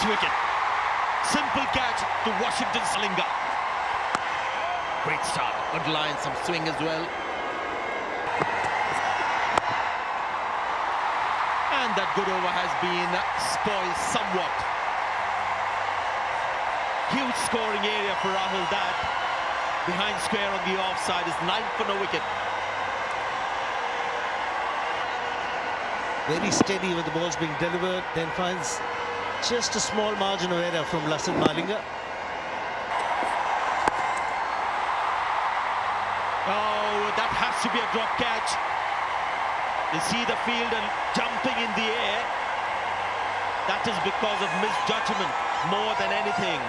wicket. Simple catch to Washington's Lanka. Great start. Good line, some swing as well. And that good over has been spoiled somewhat. Huge scoring area for Rahul. That behind square on the offside is 9 for no wicket. Very steady when the ball's being delivered, then finds just a small margin of error from Lasith Malinga. Oh, that has to be a drop catch. You see the fielder jumping in the air. That is because of misjudgment more than anything.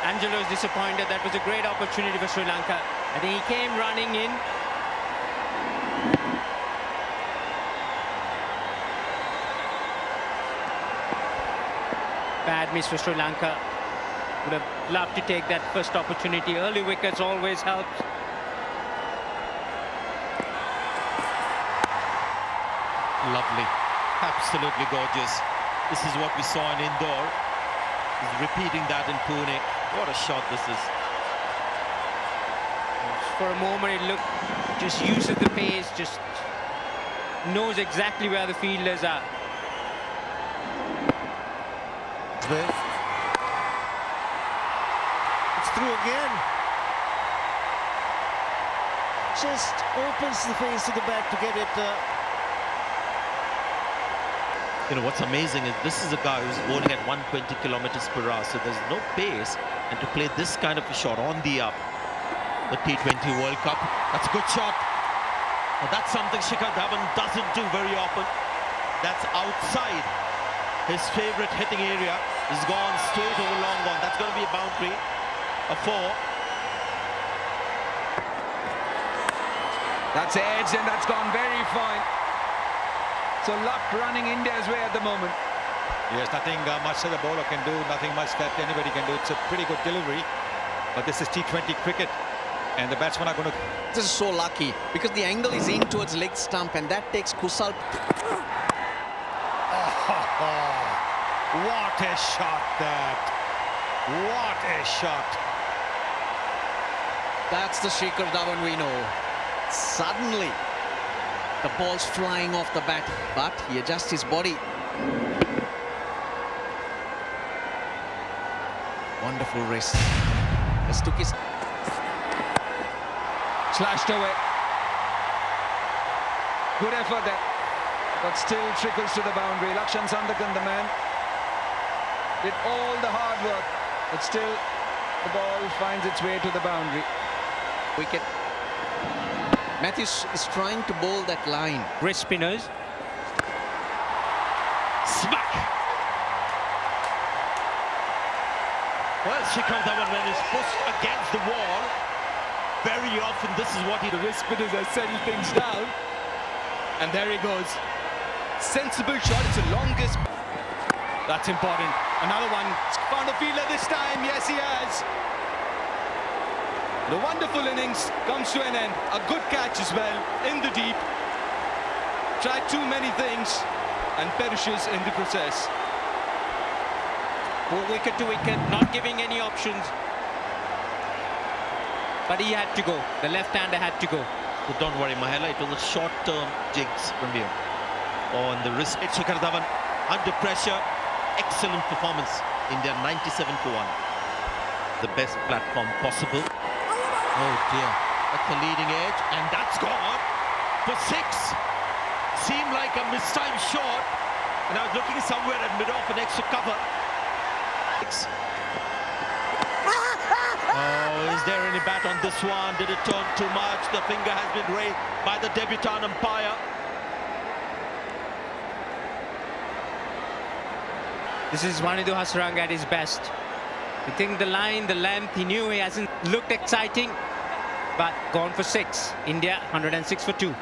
Angelo is disappointed. That was a great opportunity for Sri Lanka. I think he came running in. Bad miss for Sri Lanka. Would have loved to take that first opportunity. Early wickets always help. Lovely. Absolutely gorgeous. This is what we saw in Indore. He's repeating that in Pune. What a shot this is. For a moment it looked, just uses the pace, just knows exactly where the fielders are. It's through again. Just opens the face of the bat to get it. You know, what's amazing is this is a guy who's bowling at 120 kilometers per hour, so there's no pace. And to play this kind of a shot on the up, the T20 World Cup, that's a good shot. Now that's something Shikhar Dhawan doesn't do very often. That's outside his favorite hitting area. He's gone straight over long on. That's going to be a boundary, a 4. That's edged and that's gone very fine. So luck running India's way at the moment. Yes, nothing much that the bowler can do, nothing much that anybody can do. It's a pretty good delivery, but this is T20 cricket, and the batsmen are going to... This is so lucky because the angle is in towards leg stump, and that takes Kusal. What a shot that! What a shot! That's the Shikhar Dhawan we know. Suddenly, the ball's flying off the bat, but he adjusts his body. Wonderful wrist. Just took his... Slashed away. Good effort there, but still trickles to the boundary. Lakshan Sandakan, the man, did all the hard work, but still the ball finds its way to the boundary. Wicket. Matthews is trying to bowl that line. Wrist spinners. Smack! Well, Shikhar Dhawan, when he's pushed against the wall, very often this is what he... The wrist spinners have settled things down. And there he goes. Sensible shot. It's the longest. That's important. Another one. He's found a fielder this time. Yes, he has. The wonderful innings comes to an end. A good catch as well in the deep. Tried too many things and perishes in the process. Wicket to wicket, not giving any options. But he had to go. The left-hander had to go. But don't worry, Mahela, it was a short-term jigs from you. On the wrist, Shikhar Dhawan under pressure. Excellent performance. India 97 for 1. The best platform possible. Oh dear, that's the leading edge, and that's gone for 6. Seemed like a mistimed shot, and I was looking somewhere at mid-off an extra cover. 6. Oh, is there any bat on this one? Did it turn too much? The finger has been raised by the debutant umpire. This is Vanidhu Hasaranga at his best. I think the line, the length, he knew he hasn't looked exciting, but gone for 6. India 106 for 2.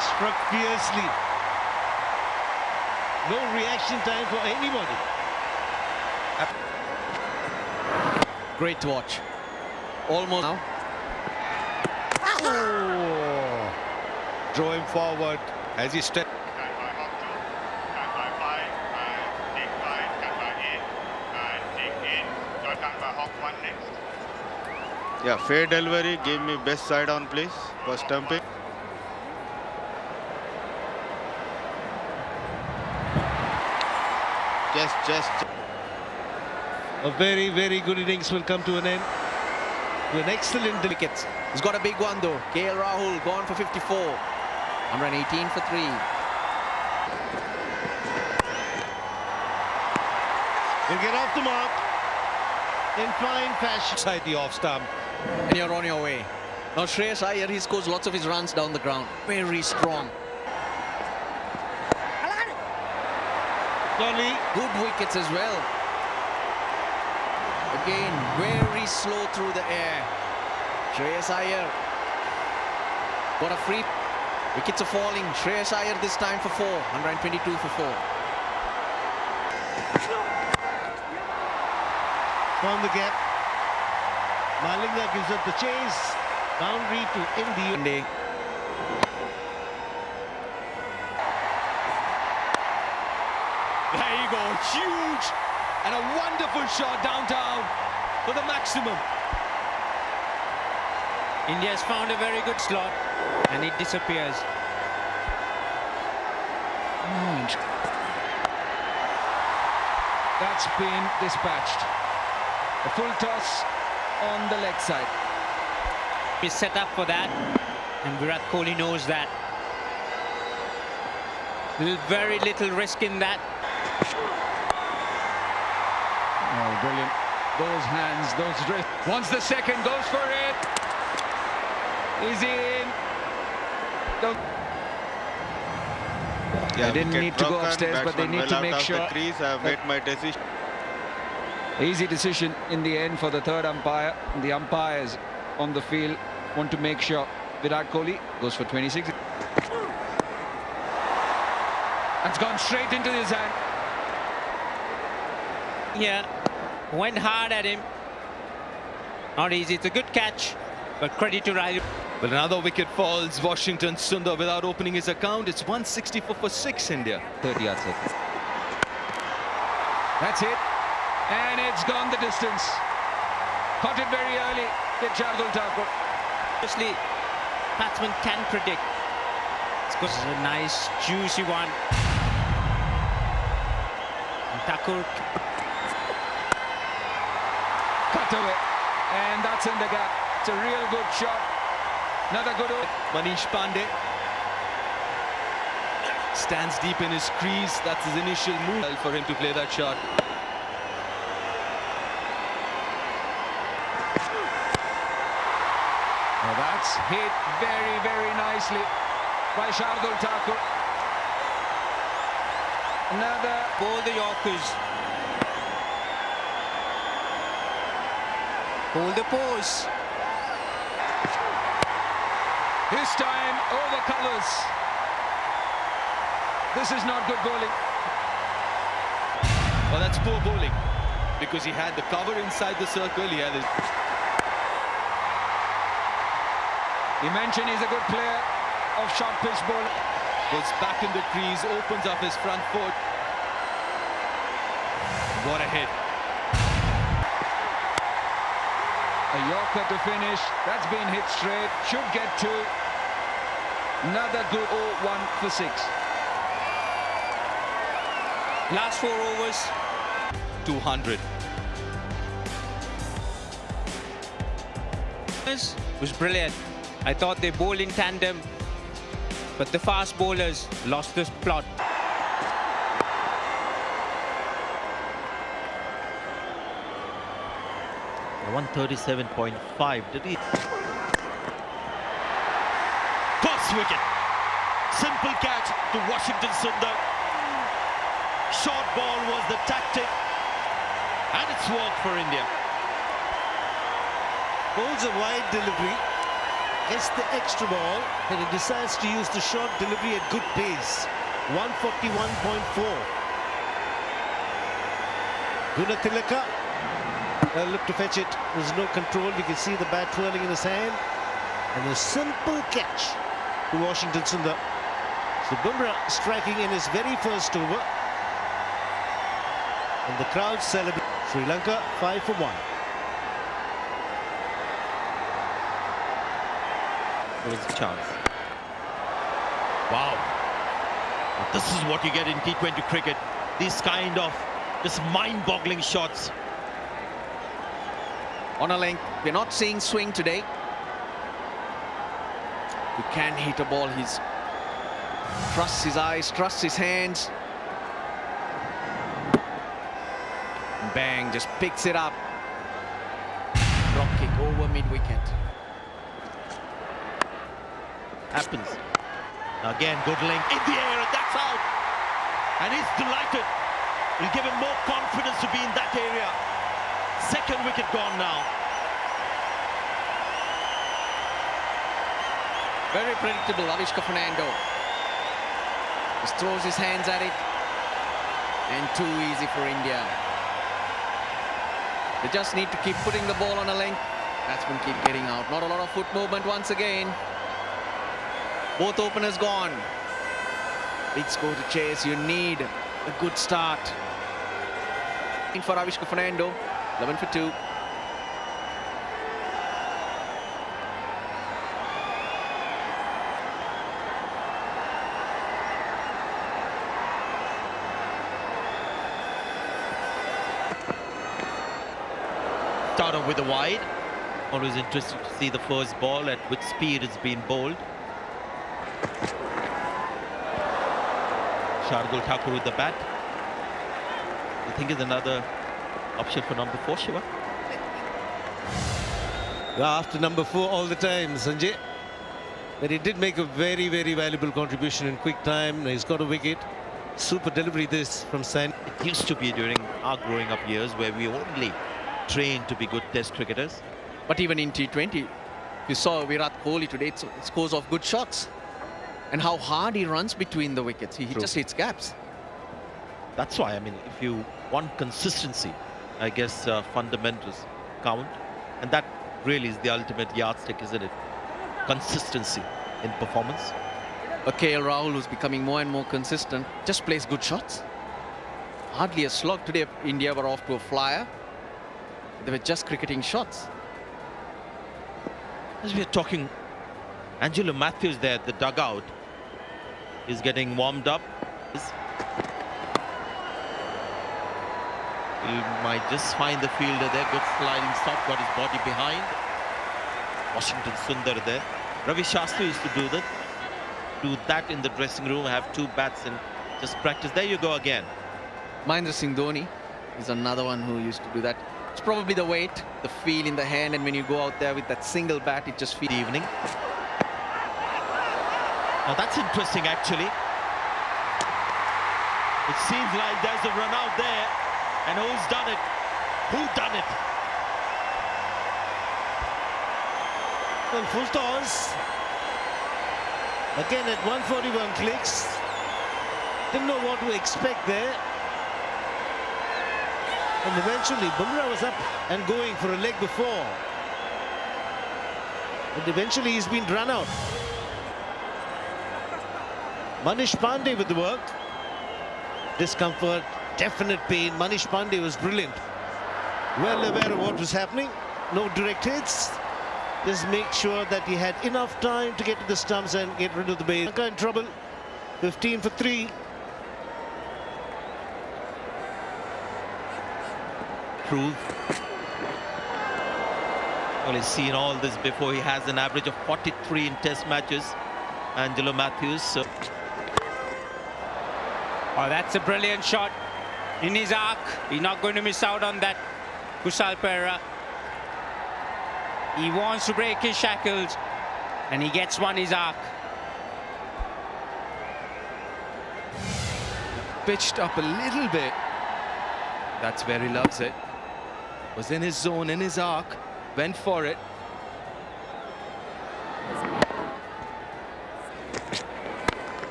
Struck fiercely. No reaction time for anybody. Great to watch. Almost now. Oh. Draw him forward as he steps. Yeah, fair delivery. Give me best side on, please, for stumping. Just. A very, very good innings will come to an end. With an excellent Wickets. He's got a big one though. KL Rahul gone for 54. 118 for 3. He'll get off the mark in fine fashion. Inside the off stump. And you're on your way. Now Shreyas Iyer, he scores lots of his runs down the ground. Very strong. Slowly. Good wickets as well. Again, very slow through the air. Shreyas Iyer got a free. Wickets are falling. Shreyas Iyer this time for 4. 122 for 4. Found the gap. Malinga gives up the chase. Boundary to India. There you go, huge and a wonderful shot downtown for the maximum. India has found a very good slot and it disappears. That's been dispatched. A full toss on the leg side. He's set up for that and Virat Kohli knows that. Very little risk in that. Oh, brilliant. Those hands, those wrists. Once the second goes for it. Is in. Yeah, They didn't wicket need to go broken, upstairs, but they batsman need well to out make of sure. the crease. I have made my decision. Easy decision in the end for the third umpire. The umpires on the field want to make sure Virat Kohli goes for 26. It's gone straight into his hand. Yeah, went hard at him. Not easy. It's a good catch, but credit to Riley. But another wicket falls. Washington Sundar without opening his account. It's 164 for 6 India. 30 yards. That's it. And it's gone the distance. Caught it very early. Did Shardul Thakur. Obviously, batsman can predict. This is a nice, juicy one. And Thakur. Cut away. And that's in the gap. It's a real good shot. Another good over. Manish Pandey stands deep in his crease. That's his initial move for him to play that shot. Now that's hit very, very nicely by Shardul Thakur. Another. Bowl the Yorkers. Hold the pose. This time over colours. This is not good bowling. Well, that's poor bowling because he had the cover inside the circle. He had his. He mentioned he's a good player of short pitch bowling. Goes back in the crease, opens up his front foot. What a hit. A Yorker to finish. That's been hit straight. Should get 2. Another good 0-1 for 6. Last 4 overs. 200. Was brilliant. I thought they bowled in tandem, but the fast bowlers lost this plot. 137.5. Did he? Cross wicket. Simple catch to Washington Sundar. Short ball was the tactic, and it's worked for India. Bowls a wide delivery, gets the extra ball, and he decides to use the short delivery at good pace. 141.4. Gunatilaka looked to fetch it. There's no control. You can see the bat twirling in his hand. And a simple catch to Washington Sundar. So Bumrah striking in his very first over. And the crowd celebrate. Sri Lanka 5 for 1. There was a chance. Wow. This is what you get in T20 cricket. These kind of just mind-boggling shots. On a length, we're not seeing swing today. He can hit a ball. He's trusts his eyes, trusts his hands. Bang, just picks it up. Drop kick over mid-wicket. Happens. Again, good length in the air, and that's out. And he's delighted. It'll give him more confidence to be in that area. Second wicket gone now. Very predictable, Avishka Fernando. Just throws his hands at it. And too easy for India. They just need to keep putting the ball on a length. Batsmen keep getting out. Not a lot of foot movement once again. Both openers gone. Big score to chase. You need a good start. For Avishka Fernando, 11 for 2. Start off with a wide. Always interesting to see the first ball at which speed it's been bowled. Shardul Thakur with the bat. I think is another option for number 4, Shiva. After number 4 all the time, Sanjay. But he did make a very, very valuable contribution in quick time. He's got a wicket. Super delivery this from San. It used to be during our growing up years where we only trained to be good test cricketers. But even in T20, you saw Virat Kohli today, it scores off good shots. And how hard he runs between the wickets. He just hits gaps. That's why, I mean, if you want consistency, I guess fundamentals count. And that really is the ultimate yardstick, isn't it? Consistency in performance. KL Rahul, who's becoming more and more consistent, just plays good shots. Hardly a slog. Today, India were off to a flyer. They were just cricketing shots. As we are talking, Angelo Matthews there at the dugout is getting warmed up. He might just find the fielder there. Good sliding stop, got his body behind. Washington Sundar there. Ravi Shastri used to do that in the dressing room, have 2 bats and just practice. There you go again. Mahendra Singh Dhoni is another one who used to do that. It's probably the weight, the feel in the hand, and when you go out there with that single bat, it just feels. Evening. Now that's interesting, actually. It seems like there's a run out there, and who's done it? Who done it? Well, full toss. Again at 141 clicks. Didn't know what to expect there. And eventually, Bumrah was up and going for a leg before. And eventually, he's been run out. Manish Pandey with the work. Discomfort, definite pain. Manish Pandey was brilliant. Well aware of what was happening. No direct hits. Just make sure that he had enough time to get to the stumps and get rid of the base. Lanka in trouble. 15 for 3. Prove. Well, he's seen all this before. He has an average of 43 in test matches. Angelo Matthews. So. Oh, that's a brilliant shot in his arc. He's not going to miss out on that. Kushal Perera. He wants to break his shackles, and he gets one his arc. Pitched up a little bit. That's where he loves it. Was in his zone, in his arc, went for it.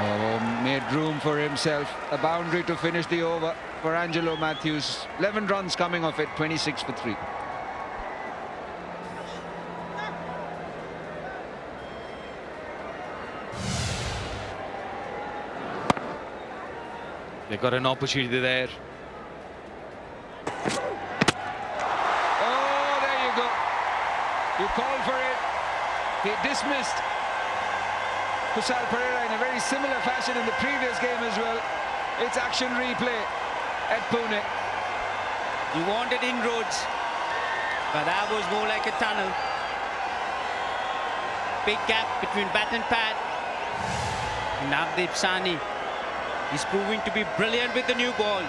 Oh, made room for himself. A boundary to finish the over for Angelo Matthews. 11 runs coming off it, 26 for 3. They got an opportunity there. Oh, there you go. You call for it. dismissed Kusal Pereira in a very similar fashion in the previous game as well. It's action replay at Pune. You wanted inroads, but that was more like a tunnel. Big gap between bat and pad. Navdeep Sani is proving to be brilliant with the new ball,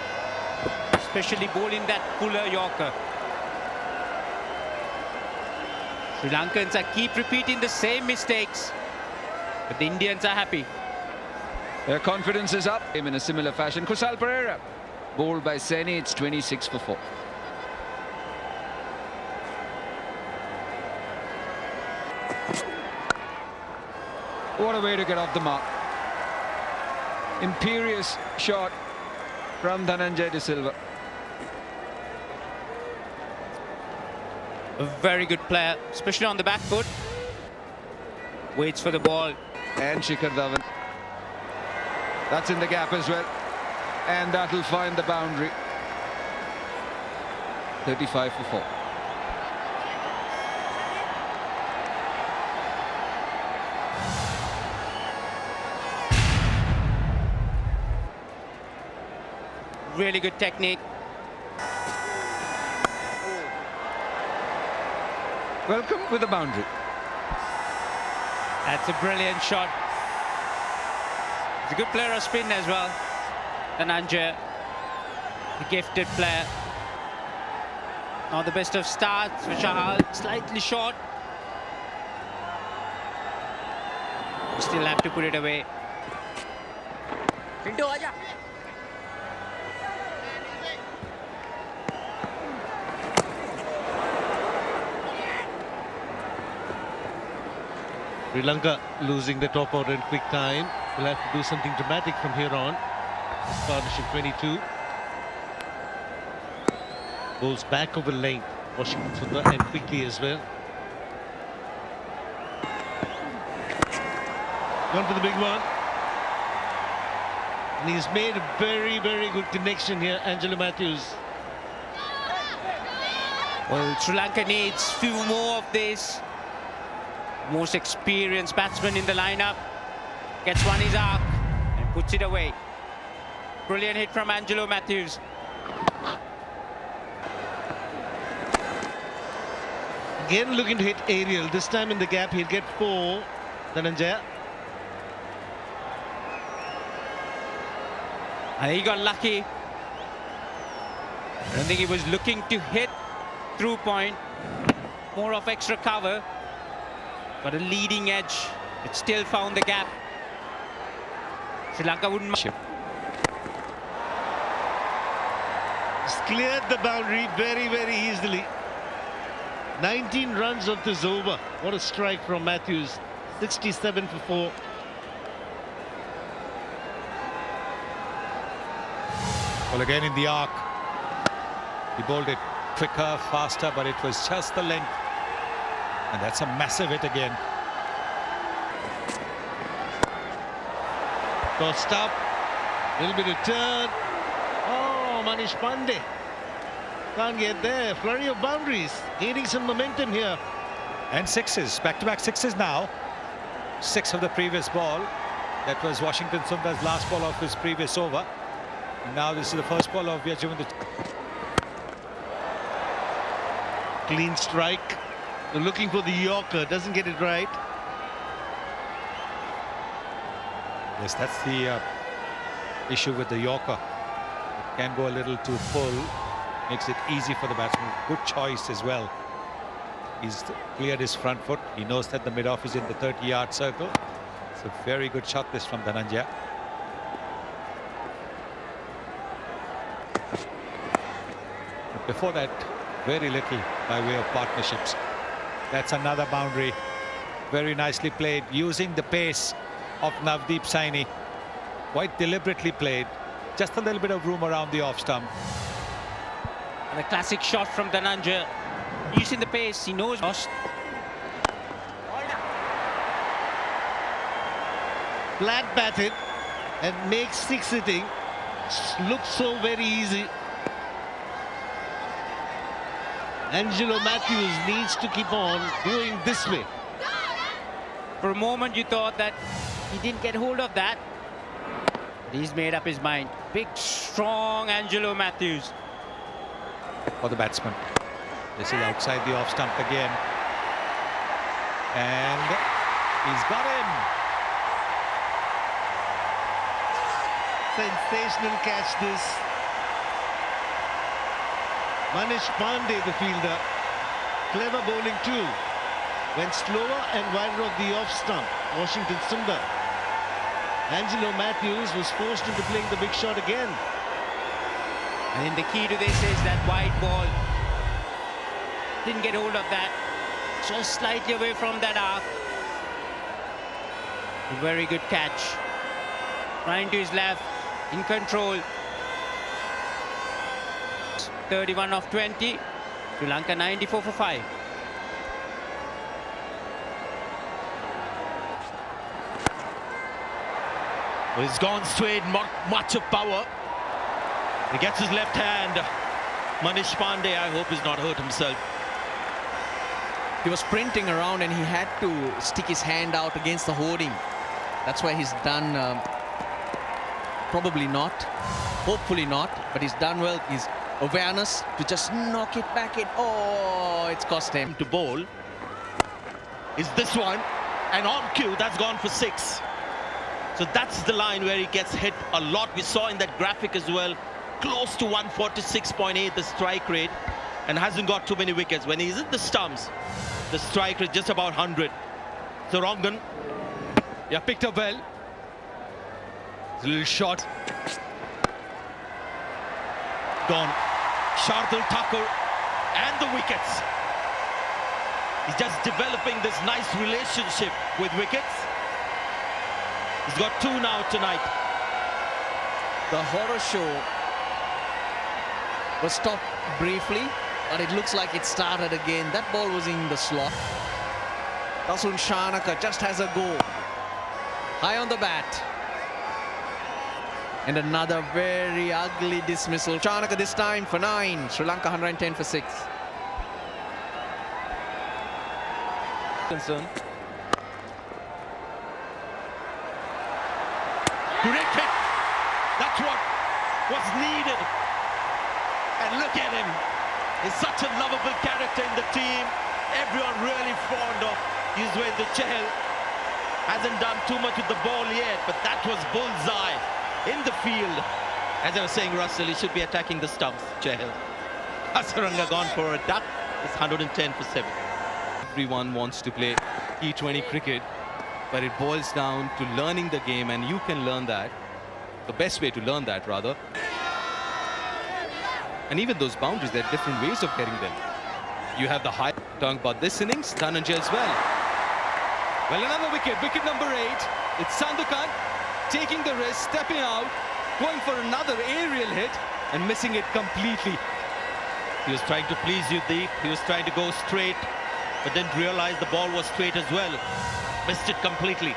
especially bowling that puller Yorker. Sri Lankans keep repeating the same mistakes, but the Indians are happy. Their confidence is up in a similar fashion. Kusal Pereira, bowled by Saini, it's 26 for 4. What a way to get off the mark. Imperious shot from Dhananjay De Silva. A very good player, especially on the back foot. Waits for the ball. And Shikhar Dhawan. That's in the gap as well. And that'll find the boundary. 35 for 4. Really good technique. Welcome with the boundary. That's a brilliant shot. He's a good player of spin as well. Dhananjay, a gifted player. Not the best of starts for Chahal, slightly short. Still have to put it away. Pinto, aaja. Sri Lanka losing the top order in quick time. Will have to do something dramatic from here on. This partnership 22. Bowls back over length. Washington Sundar and quickly as well. Gone for the big one. And he's made a very, very good connection here, Angelo Matthews. Well, Sri Lanka needs few more of this. Most experienced batsman in the lineup. Gets one his arc and puts it away. Brilliant hit from Angelo Matthews. Again looking to hit aerial. This time in the gap he'll get 4. Dhananjay. And he got lucky. I don't think he was looking to hit through point. More of extra cover. But a leading edge. It still found the gap. Sri Lanka wouldn't. He's cleared the boundary very, very easily. 19 runs of this over. What a strike from Matthews. 67 for 4. Well, again in the arc. He bowled it quicker, faster, but it was just the length. And that's a massive hit again. Tossed up. Little bit of turn. Oh, Manish Pandey. Can't get there. Flurry of boundaries. Gaining some momentum here. And sixes. Back-to-back sixes now. 6 of the previous ball. That was Washington Sundar's last ball of his previous over. And now this is the first ball of Yajuventus. Clean strike. They're looking for the Yorker. Doesn't get it right. Yes, that's the issue with the Yorker. It can go a little too full. Makes it easy for the batsman. Good choice as well. He's cleared his front foot. He knows that the mid-off is in the 30-yard circle. It's a very good shot this from Dhananjay. But before that, very little by way of partnerships. That's another boundary. Very nicely played, using the pace of Navdeep Saini. Quite deliberately played. Just a little bit of room around the off stump. And a classic shot from Dhananjay. Using the pace, he knows. Flat batted and makes 6 hitting. Looks so very easy. Angelo Matthews needs to keep on doing this way. For a moment, you thought that he didn't get hold of that. But he's made up his mind. Big, strong Angelo Matthews. For the batsman. This is outside the off stump again. And he's got him. Sensational catch this. Manish Pandey, the fielder. Clever bowling too. Went slower and wider of the off stump. Washington Sundar. Angelo Matthews was forced into playing the big shot again. I think the key to this is that wide ball. Didn't get hold of that. Just slightly away from that arc. A very good catch. Trying to his left. In control. 31 of 20. Sri Lanka 94 for 5. Well, he's gone straight, not much of power. He gets his left hand. Manish Pandey, I hope he's not hurt himself. He was sprinting around and he had to stick his hand out against the hoarding. That's why he's done, probably not, hopefully not, but he's done well. His awareness to just knock it back in. Oh, it's cost him. To bowl is this one, and on cue, that's gone for 6. So that's the line where he gets hit a lot. We saw in that graphic as well, close to 146.8 the strike rate, and hasn't got too many wickets. When he's in the stumps, the strike rate just about 100. So Rangan, Yeah, picked up well. It's a little shot. gone. Shardul Thakur and the wickets. He's just developing this nice relationship with wickets. He's got 2 now tonight. The horror show was stopped briefly, but it looks like it started again. That ball was in the slot. Tasun Shanaka just has a go. High on the bat. And another very ugly dismissal. Shanaka this time for 9. Sri Lanka 110 for 6. Concern. Great hit. That's what was needed. And look at him. He's such a lovable character in the team. Everyone really fond of Yuzvendra Chahal. Hasn't done too much with the ball yet, but that was bullseye in the field. As I was saying, Russell, he should be attacking the stumps, Chahal. Hasaranga gone for a duck. It's 110 for 7. Everyone wants to play T20 cricket, but it boils down to learning the game, and you can learn that. The best way to learn that, rather. And even those boundaries, there are different ways of getting them. You have the high. Talking about this innings, Dhananjay as well. Well, another wicket, wicket number 8. It's Sandakan taking the risk, stepping out, going for another aerial hit and missing it completely. He was trying to please you, Deep. He was trying to go straight, but didn't realize the ball was straight as well. Missed it completely.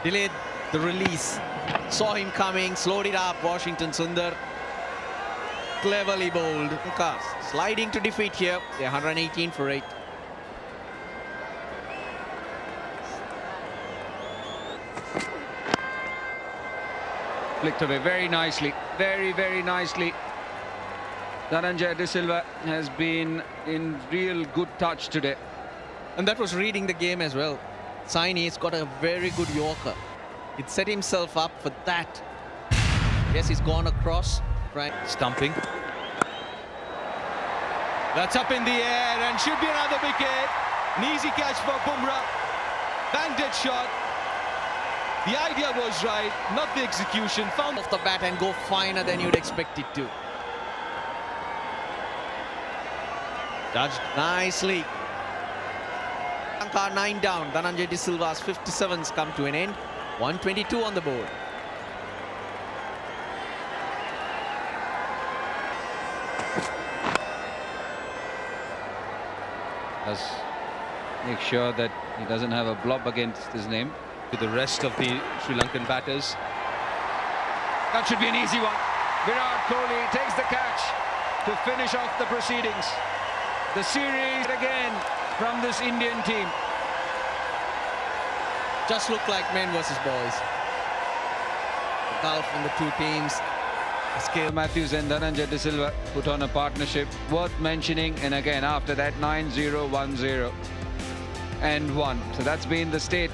Delayed the release. Saw him coming, slowed it up. Washington Sundar cleverly bowled. Lanka sliding to defeat here. They're 118 for 8. Flicked away very nicely, very nicely. Dhananjay De Silva has been in real good touch today. And that was reading the game as well. Saini's got a very good Yorker. He set himself up for that. Yes, he's gone across. Right. Stumping. That's up in the air and should be another wicket. An easy catch for Bumrah. Banged it shot. The idea was right, not the execution. Found Off the bat and go finer than you'd expect it to. Judged nicely. Lanka 9 down. Dhananjay De Silva's 57s come to an end. 122 on the board. Does make sure that he doesn't have a blob against his name. to the rest of the Sri Lankan batters. That should be an easy one. Virat Kohli takes the catch to finish off the proceedings. The series again from this Indian team. just look like men versus boys. The gulf in the two teams. The scale. Matthews and Dhananjay De Silva put on a partnership worth mentioning, and again after that 9-0, 1-0 and 1. So that's been the state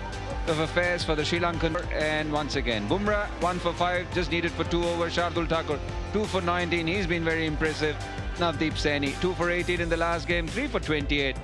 of affairs for the Sri Lankan. And once again, Bumrah 1 for 5, just needed for 2 overs. Shardul Thakur 2 for 19, he's been very impressive. Navdeep Saini 2 for 18 in the last game, 3 for 28.